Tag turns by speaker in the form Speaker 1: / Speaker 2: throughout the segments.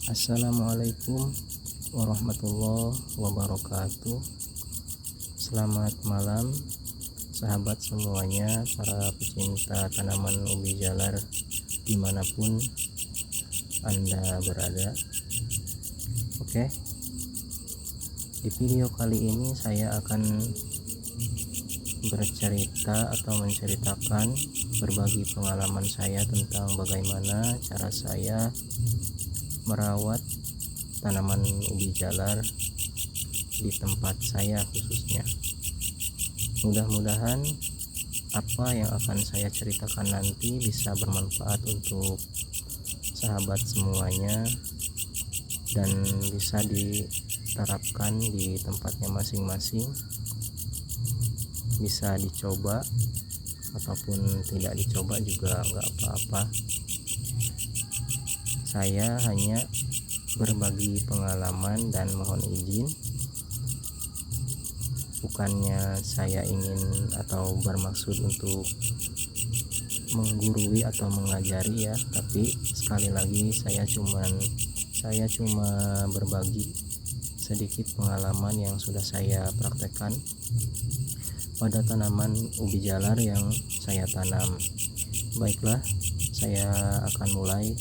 Speaker 1: Assalamualaikum warahmatullahi wabarakatuh. Selamat malam sahabat semuanya, para pecinta tanaman ubi jalar dimanapun Anda berada. Oke, di video kali ini saya akan bercerita atau menceritakan berbagi pengalaman saya tentang bagaimana cara saya merawat tanaman ubi jalar di tempat saya khususnya. Mudah-mudahan apa yang akan saya ceritakan nanti bisa bermanfaat untuk sahabat semuanya dan bisa diterapkan di tempatnya masing-masing, bisa dicoba ataupun tidak dicoba juga nggak apa-apa. Saya hanya berbagi pengalaman dan mohon izin, bukannya saya ingin atau bermaksud untuk menggurui atau mengajari ya, tapi sekali lagi saya cuma berbagi sedikit pengalaman yang sudah saya praktekkan pada tanaman ubi jalar yang saya tanam. Baiklah, saya akan mulai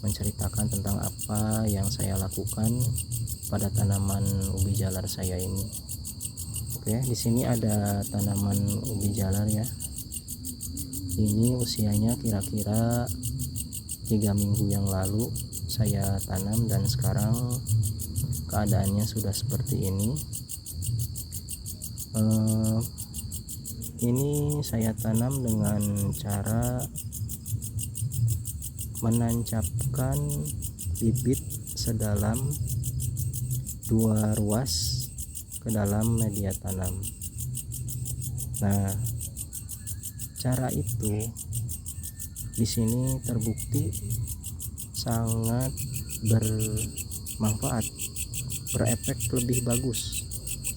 Speaker 1: menceritakan tentang apa yang saya lakukan pada tanaman ubi jalar saya ini. Oke, di sini ada tanaman ubi jalar ya. Ini usianya kira-kira 3 minggu yang lalu saya tanam dan sekarang keadaannya sudah seperti ini. Ini saya tanam dengan cara menancapkan bibit sedalam 2 ruas ke dalam media tanam. Nah, cara itu di sini terbukti sangat bermanfaat, berefek lebih bagus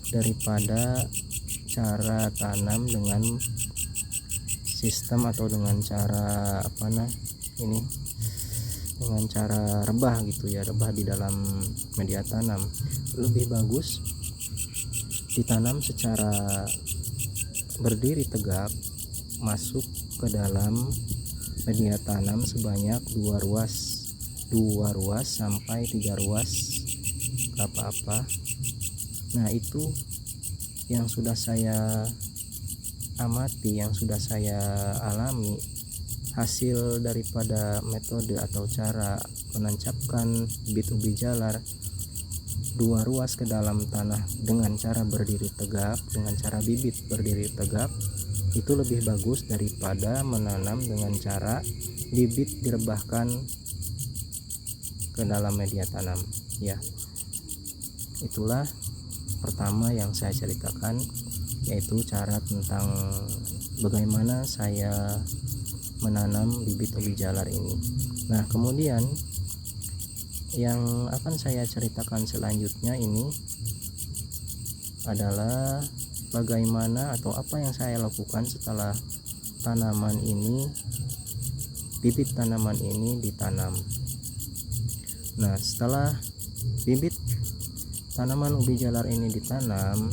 Speaker 1: daripada cara tanam dengan sistem atau dengan cara dengan cara rebah gitu ya, rebah di dalam media tanam. Lebih bagus ditanam secara berdiri tegak, masuk ke dalam media tanam sebanyak 2 ruas sampai 3 ruas, gak apa-apa. Nah, itu yang sudah saya amati, yang sudah saya alami, hasil daripada metode atau cara menancapkan bibit ubi jalar 2 ruas ke dalam tanah dengan cara berdiri tegak, dengan cara bibit berdiri tegak, itu lebih bagus daripada menanam dengan cara bibit direbahkan ke dalam media tanam ya. Itulah pertama yang saya ceritakan, yaitu cara tentang bagaimana saya menanam bibit ubi jalar ini. Nah, kemudian yang akan saya ceritakan selanjutnya ini adalah bagaimana atau apa yang saya lakukan setelah bibit tanaman ini ditanam. Nah, setelah bibit tanaman ubi jalar ini ditanam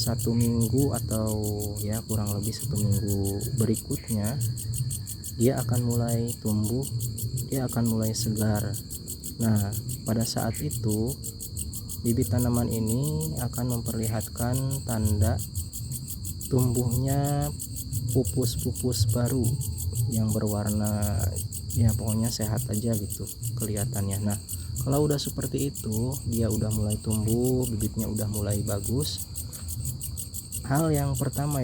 Speaker 1: 1 minggu atau ya kurang lebih 1 minggu berikutnya, dia akan mulai tumbuh, dia akan mulai segar. Nah, pada saat itu bibit tanaman ini akan memperlihatkan tanda tumbuhnya pupus-pupus baru yang berwarna ya pokoknya sehat aja gitu kelihatannya. Nah, kalau udah seperti itu, dia udah mulai tumbuh, bibitnya udah mulai bagus. Hal yang pertama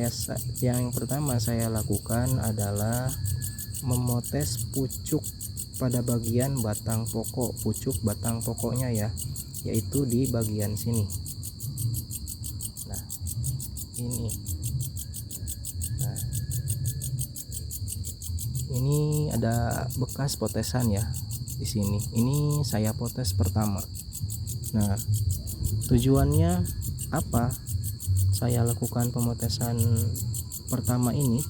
Speaker 1: saya lakukan adalah memotes pucuk pada bagian batang pokok, pucuk batang pokoknya ya, yaitu di bagian sini. Nah, ini. Nah, ini ada bekas potesan ya di sini. Ini saya potes pertama. Nah, tujuannya apa saya lakukan pemotesan pertama ini?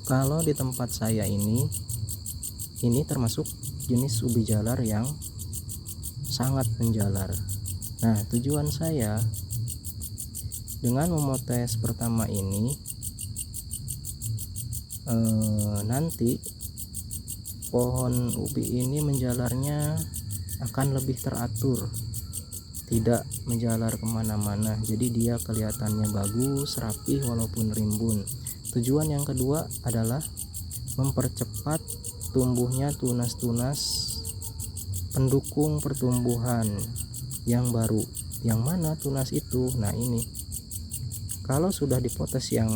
Speaker 1: Kalau di tempat saya ini ini termasuk jenis ubi jalar yang sangat menjalar. Nah, tujuan saya dengan memotes pertama ini nanti pohon ubi ini menjalarnya akan lebih teratur, tidak menjalar kemana-mana, jadi dia kelihatannya bagus, rapih walaupun rimbun. Tujuan yang kedua adalah mempercepat tumbuhnya tunas-tunas pendukung pertumbuhan yang baru. Yang mana tunas itu? Nah, ini kalau sudah dipotes yang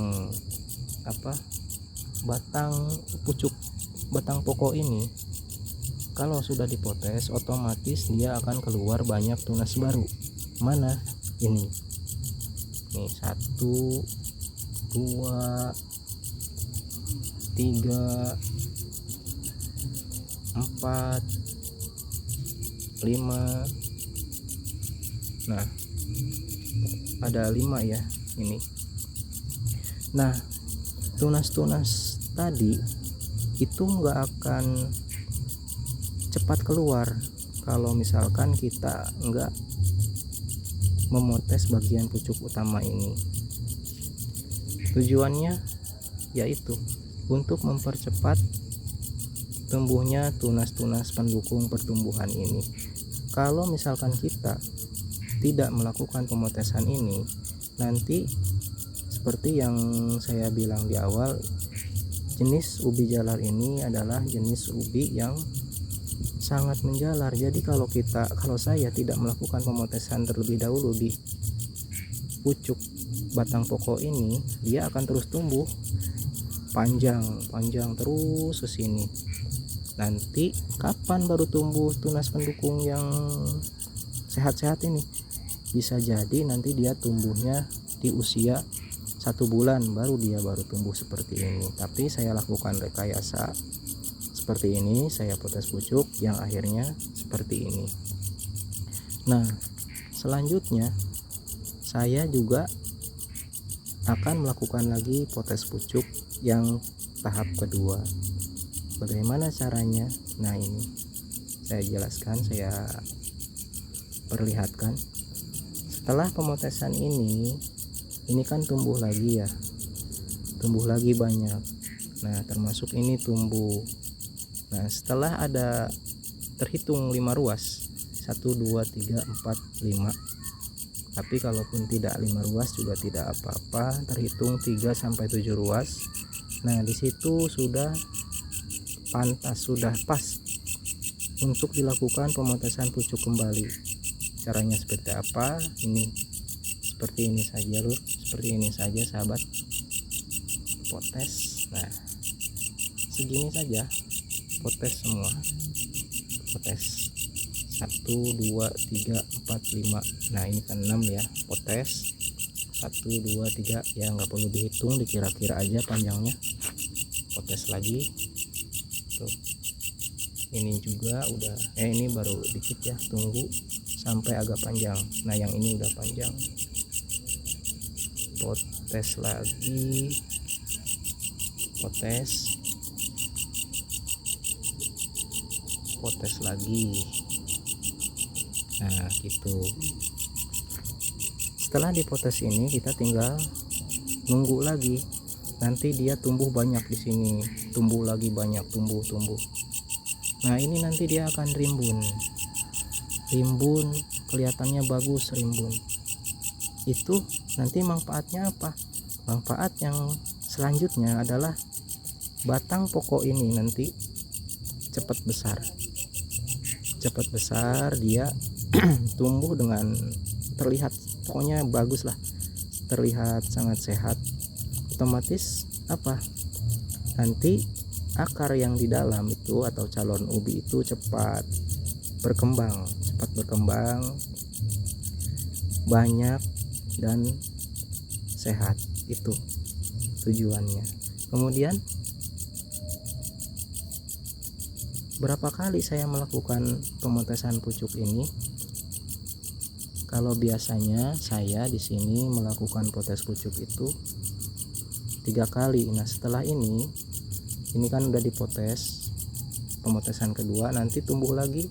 Speaker 1: batang pokok ini, kalau sudah dipotes otomatis dia akan keluar banyak tunas baru. Mana ini? Nih 1 2 3 4 5. Nah, ada 5 ya ini. Nah, tunas-tunas tadi itu nggak akan cepat keluar kalau misalkan kita nggak memotes bagian pucuk utama ini. Tujuannya yaitu untuk mempercepat tumbuhnya tunas-tunas pendukung pertumbuhan ini. Kalau misalkan kita tidak melakukan pemotesan ini, nanti seperti yang saya bilang di awal, jenis ubi jalar ini adalah jenis ubi yang sangat menjalar. Jadi kalau saya tidak melakukan pemotesan terlebih dahulu di pucuk batang pokok ini, dia akan terus tumbuh panjang terus ke sini. Nanti kapan baru tumbuh tunas pendukung yang sehat-sehat ini? Bisa jadi nanti dia tumbuhnya di usia 1 bulan baru tumbuh seperti ini. Tapi saya lakukan rekayasa seperti ini, saya potes pucuk yang akhirnya seperti ini. Nah, selanjutnya saya juga akan melakukan lagi potes pucuk yang tahap kedua. Bagaimana caranya? Nah, ini saya jelaskan, saya perlihatkan. Setelah pemotesan ini kan tumbuh lagi ya, tumbuh lagi banyak. Nah, termasuk ini tumbuh. Nah, setelah ada terhitung 5 ruas, 1 2 3 4 5. Tapi kalaupun tidak 5 ruas juga tidak apa-apa, terhitung 3 sampai 7 ruas. Nah, di situ sudah pantas, sudah pas untuk dilakukan pemotesan pucuk kembali. Caranya seperti apa? Ini seperti ini saja lur, seperti ini saja sahabat, potes. Nah, segini saja, potes semua, potes 1 2 3 4 5. Nah, ini kan 6 ya, potes 1 2 3 ya, nggak perlu dihitung, dikira-kira aja panjangnya. Potes lagi tuh, ini juga udah ini baru dikit ya, tunggu sampai agak panjang. Nah, yang ini udah panjang, potes lagi, potes lagi. Nah, gitu. Setelah dipotes ini kita tinggal nunggu lagi, nanti dia tumbuh banyak di sini, tumbuh lagi banyak, tumbuh. Nah, ini nanti dia akan rimbun, kelihatannya bagus rimbun. Itu nanti manfaatnya apa? Manfaat yang selanjutnya adalah batang pokok ini nanti cepat besar, dia tumbuh dengan terlihat, pokoknya bagus lah, terlihat sangat sehat. Otomatis apa? Nanti akar yang di dalam itu atau calon ubi itu cepat berkembang, banyak dan sehat. Itu tujuannya. Kemudian berapa kali saya melakukan pemotesan pucuk ini? Kalau biasanya saya di sini melakukan potes pucuk itu 3 kali. Nah, setelah ini kan udah dipotes, pemotesan kedua, nanti tumbuh lagi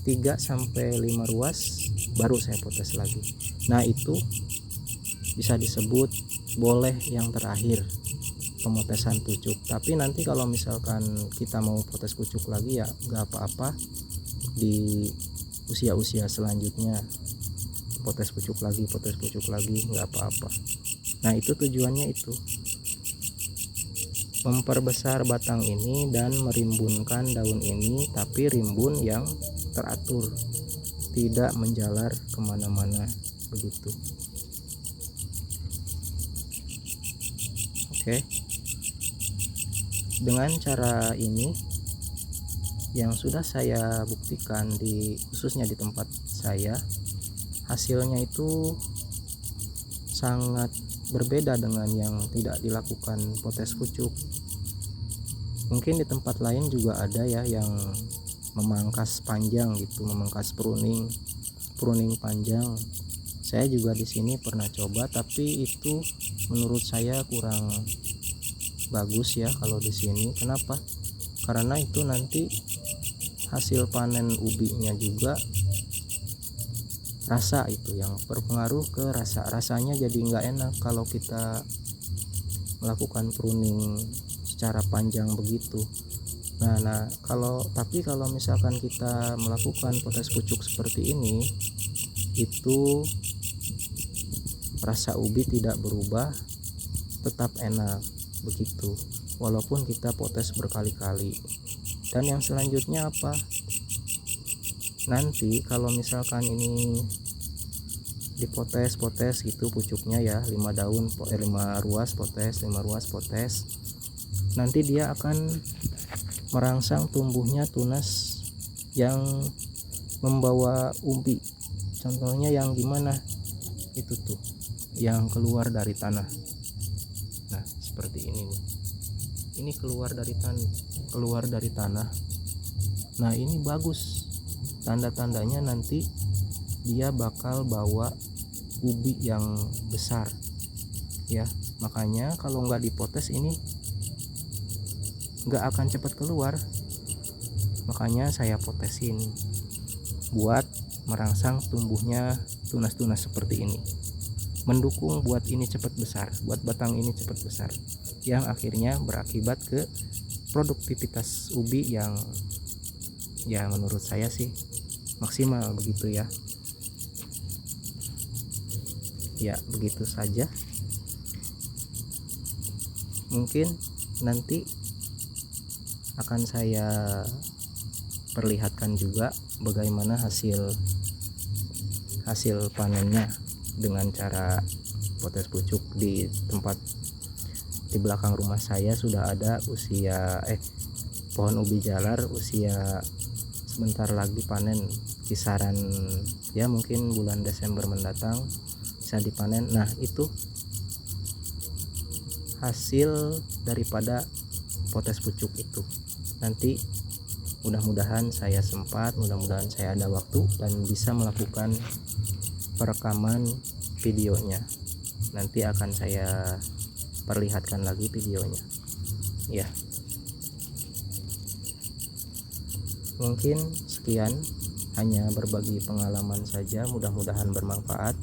Speaker 1: 3-5 ruas, baru saya potes lagi. Nah itu bisa disebut boleh yang terakhir pemotesan pucuk. Tapi nanti kalau misalkan kita mau potes pucuk lagi ya nggak apa-apa, di usia-usia selanjutnya potes pucuk lagi nggak apa-apa. Nah itu tujuannya itu memperbesar batang ini dan merimbunkan daun ini, tapi rimbun yang teratur, tidak menjalar kemana-mana begitu. Oke, dengan cara ini yang sudah saya buktikan khususnya di tempat saya, hasilnya itu sangat berbeda dengan yang tidak dilakukan potes pucuk. Mungkin di tempat lain juga ada ya yang memangkas panjang gitu, memangkas pruning panjang. Saya juga di sini pernah coba, tapi itu menurut saya kurang bagus ya kalau di sini. Kenapa? Karena itu nanti hasil panen ubinya juga rasa itu yang berpengaruh ke rasanya, jadi nggak enak kalau kita melakukan pruning secara panjang begitu. Nah kalau misalkan kita melakukan potes pucuk seperti ini, itu rasa ubi tidak berubah, tetap enak begitu walaupun kita potes berkali-kali. Dan yang selanjutnya apa, nanti kalau misalkan ini dipotes gitu pucuknya ya, 5 ruas potes, nanti dia akan merangsang tumbuhnya tunas yang membawa umbi. Contohnya yang gimana itu tuh, yang keluar dari tanah. Nah seperti ini nih, ini keluar dari tanah. Nah ini bagus, tanda-tandanya nanti dia bakal bawa ubi yang besar ya. Makanya kalau nggak dipotes ini nggak akan cepat keluar, makanya saya potesin buat merangsang tumbuhnya tunas-tunas seperti ini, mendukung buat ini cepat besar, buat batang ini cepat besar, yang akhirnya berakibat ke produktivitas ubi yang ya menurut saya sih maksimal begitu ya. Ya begitu saja, mungkin nanti akan saya perlihatkan juga bagaimana hasil panennya dengan cara potes pucuk. Di tempat di belakang rumah saya sudah ada pohon ubi jalar usia sebentar lagi panen, kisaran ya mungkin bulan Desember mendatang bisa dipanen. Nah itu hasil daripada potes pucuk itu. Nanti mudah-mudahan saya ada waktu dan bisa melakukan perekaman videonya. Nanti akan saya perlihatkan lagi videonya ya. Mungkin sekian, hanya berbagi pengalaman saja, mudah-mudahan bermanfaat.